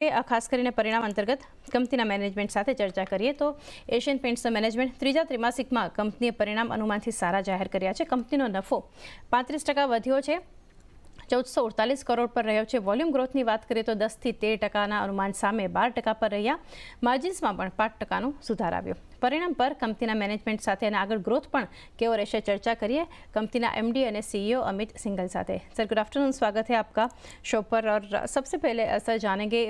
ખાસ કરીને પરિણામ અંતર્ગત કંપનીના મેનેજમેન્ટ સાથે ચર્ચા કરીએ તો એશિયન પેઇન્ટ્સના મેનેજમેન્ટ ત્રીજા ત્રિમાસિકમાં કંપનીએ પરિણામ અનુમાનથી સારા જાહેર કર્યા છે। કંપનીનો નફો 35% વધ્યો છે, 1448 કરોડ પર રહ્યો છે। વોલ્યુમ ગ્રોથની વાત કરીએ તો 10 થી 13% અનુમાન સામે 12% પર રહ્યા। માર્જિન્સમાં પણ 5%નો સુધાર આવ્યો। परिणाम पर कंपनी मैनेजमेंट साथ आगे ग्रोथ पर केवो रहेशे चर्चा करिए कंपनी एमडी और सीईओ अमित सिंघल साथ। सर गुड आफ्टरनून, स्वागत है आपका शो पर। और सबसे पहले सर जानेंगे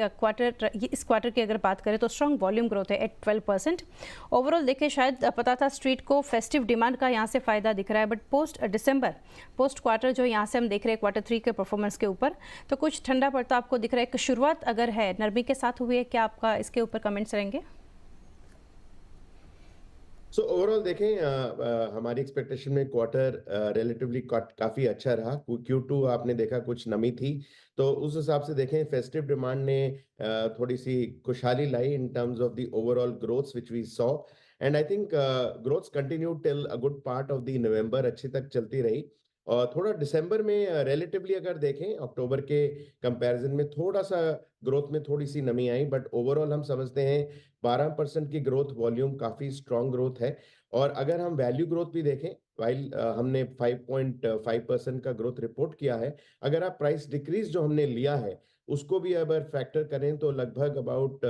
इस क्वार्टर की अगर बात करें तो स्ट्रॉन्ग वॉल्यूम ग्रोथ है एट 12%। ओवरऑल देखिए शायद पता था स्ट्रीट को फेस्टिव डिमांड का यहाँ से फ़ायदा दिख रहा है, but post December post quarter जो यहाँ से हम देख रहे हैं क्वार्टर 3 के परफॉर्मेंस के ऊपर तो कुछ ठंडा पड़ता आपको दिख रहा है। एक शुरुआत अगर है नरमी के साथ हुई है, क्या आपका इसके ऊपर कमेंट्स रहेंगे? सो ओवरऑल देखें हमारी एक्सपेक्टेशन में क्वार्टर रिलेटिवली काफी अच्छा रहा। Q2 आपने देखा कुछ नमी थी, तो उस हिसाब से देखें फेस्टिव डिमांड ने थोड़ी सी खुशहाली लाई in terms of the overall growths which we saw, and I think growths continue till a good part of the November, अच्छी तक चलती रही। और थोड़ा दिसंबर में रिलेटिवली अगर देखें अक्टूबर के कंपैरिजन में थोड़ा सा ग्रोथ में थोड़ी सी नमी आई, बट ओवरऑल हम समझते हैं 12% की ग्रोथ वॉल्यूम काफी स्ट्रॉन्ग ग्रोथ है। और अगर हम वैल्यू ग्रोथ भी देखें, वाइल हमने 5.5% का ग्रोथ रिपोर्ट किया है, अगर आप प्राइस डिक्रीज जो हमने लिया है उसको भी अगर फैक्टर करें तो लगभग अबाउट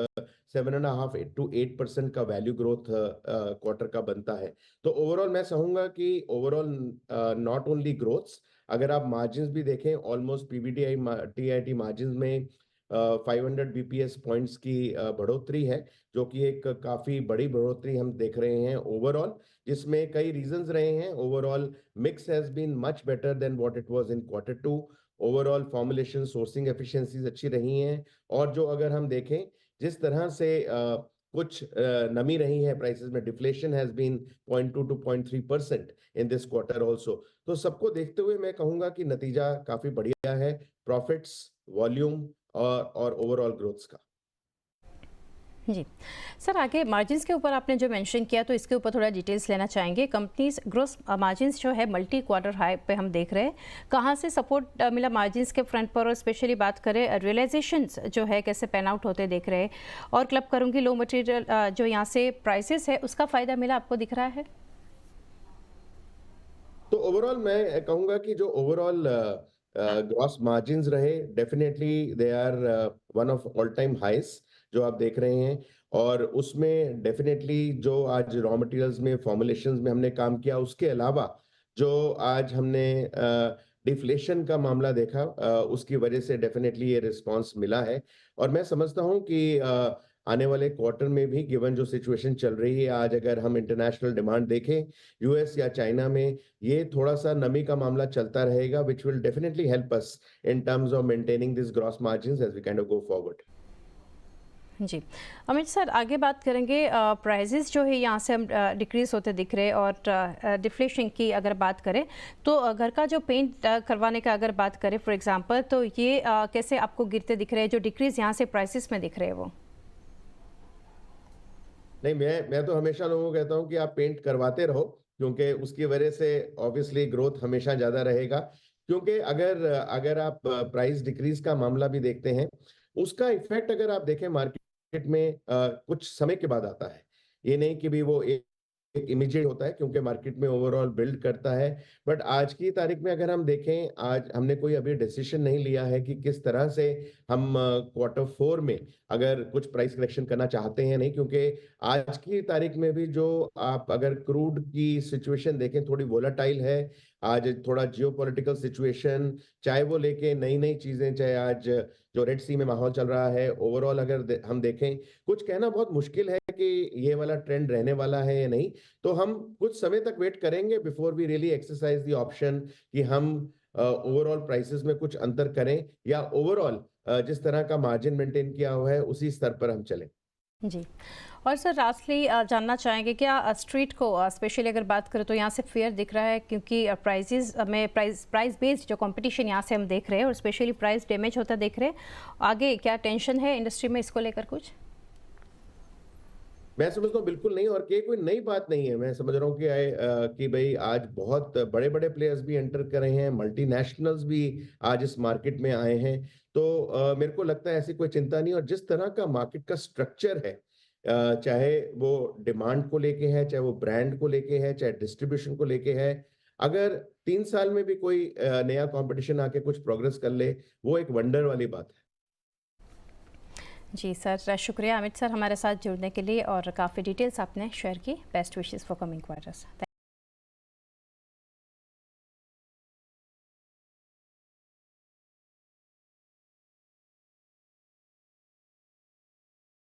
7.5 to 8% का वैल्यू ग्रोथ क्वार्टर का बनता है। तो ओवरऑल मैं कहूंगा कि ओवरऑल नॉट ओनली ग्रोथ्स, अगर आप मार्जिन्स भी देखें ऑलमोस्ट पीबीटीआई टीआईटी मार्जिन्स में 500 बीपीएस पॉइंट्स की बढ़ोतरी है, जो कि एक काफी बड़ी बढ़ोतरी हम देख रहे हैं ओवरऑल, जिसमें कई रीजंस रहे हैं। Overall mix has been much better than what it was in quarter 2। Overall formulation sourcing efficiencies अच्छी रही हैं, और जो अगर हम देखें जिस तरह से कुछ नमी रही है प्राइसेस में, deflation has been 0.2 to 0.3% in this quarter also. तो सबको देखते हुए मैं कहूंगा कि नतीजा काफी बढ़िया है प्रॉफिट्स, वॉल्यूम और ओवरऑल ग्रोथ्स का। जी सर, आगे मार्जिन्स के ऊपर आपने जो मेंशन किया तो इसके ऊपर थोड़ा डिटेल्स लेना चाहेंगे। कंपनीज ग्रोस मार्जिन्स जो है मल्टी क्वार्टर हाई पे हम देख रहे हैं, कहाँ से सपोर्ट मिला मार्जिन्स के फ्रंट पर, और स्पेशली बात करें रियलाइजेशंस जो है कैसे पैन आउट होते देख रहे हैं। और क्लब करूँगी लो मटेरियल जो यहाँ से प्राइसेस है उसका फ़ायदा मिला आपको दिख रहा है? तो ओवरऑल मैं कहूंगा कि जो ओवरऑल ग्रॉस मार्जिन्स रहे, definitely they are one of all time highs जो आप देख रहे हैं। और उसमें डेफिनेटली जो आज रॉ मटेरियल्स में फॉर्मुलेशंस में हमने काम किया, उसके अलावा जो आज हमने डिफ्लेशन का मामला देखा, उसकी वजह से डेफिनेटली ये रिस्पांस मिला है। और मैं समझता हूं कि आने वाले क्वार्टर में भी गिवन जो सिचुएशन चल रही है आज, अगर हम इंटरनेशनल डिमांड देखें यूएस या चाइना में, ये थोड़ा सा नमी का मामला चलता रहेगा, which will definitely help us in terms of maintaining this gross margins as we kind of go forward. जी अमित सर, आगे बात करेंगे प्राइजेस जो है यहाँ से हम डिक्रीज होते दिख रहे हैं। और डिफ्लेशन की अगर बात करें तो घर का जो पेंट करवाने का अगर बात करें फॉर एग्जांपल, तो ये कैसे आपको गिरते दिख रहे हैं, जो डिक्रीज यहाँ से प्राइसेस में दिख रहे हैं वो? नहीं, मैं तो हमेशा लोगों को कहता हूं कि आप पेंट करवाते रहो, क्योंकि उसकी वजह से ऑब्वियसली ग्रोथ हमेशा ज्यादा रहेगा। क्योंकि अगर अगर आप प्राइस डिक्रीज का मामला भी देखते हैं, उसका इफेक्ट अगर आप देखें मार्केट में कुछ समय के बाद आता है। ये नहीं कि भी वो एक इमीडिएट होता है, क्योंकि मार्केट में ओवरऑल बिल्ड करता है। बट आज की तारीख में अगर हम देखें, आज हमने कोई अभी डिसीजन नहीं लिया है कि किस तरह से हम क्वार्टर 4 में अगर कुछ प्राइस करेक्शन करना चाहते हैं, नहीं, क्योंकि आज की तारीख में भी जो आप अगर क्रूड की सिचुएशन देखें थोड़ी वोलाटाइल है। आज थोड़ा जियोपॉलिटिकल सिचुएशन, चाहे वो लेके नई नई चीजें, चाहे आज जो रेड सी में माहौल चल रहा है, ओवरऑल अगर हम देखें, कुछ कहना बहुत मुश्किल है कि ये वाला ट्रेंड रहने वाला है या नहीं। तो हम कुछ समय तक वेट करेंगे before we really exercise the option कि हम ओवरऑल प्राइसेस में कुछ अंतर करें, या ओवरऑल जिस तरह का मार्जिन मेंटेन किया हुआ है उसी स्तर पर हम चलें। जी, और सर लास्टली जानना चाहेंगे क्या स्ट्रीट को स्पेशली अगर बात करें तो यहाँ से फेयर दिख रहा है, क्योंकि प्राइजेस में प्राइस बेस्ड जो कंपटीशन यहाँ से हम देख रहे हैं और स्पेशली प्राइस डैमेज होता देख रहे हैं, आगे क्या टेंशन है इंडस्ट्री में इसको लेकर कुछ? मैं समझता हूँ बिल्कुल नहीं, और ये कोई नई बात नहीं है। मैं समझ रहा हूँ कि भई आज बहुत बड़े-बड़े प्लेयर्स भी एंटर कर रहे हैं, मल्टीनेशनल्स भी आज इस मार्केट में आए हैं। तो मेरे को लगता है ऐसी कोई चिंता नहीं, और जिस तरह का मार्केट का स्ट्रक्चर है, चाहे वो डिमांड को लेके है, चाहे वो ब्रांड को लेके है, चाहे डिस्ट्रीब्यूशन को लेके है, अगर 3 साल में भी कोई नया कॉम्पिटिशन आके कुछ प्रोग्रेस कर ले, वो एक वंडर वाली बात है। जी सर, शुक्रिया अमित सर हमारे साथ जुड़ने के लिए और काफ़ी डिटेल्स आपने शेयर की। Best wishes for coming quarters.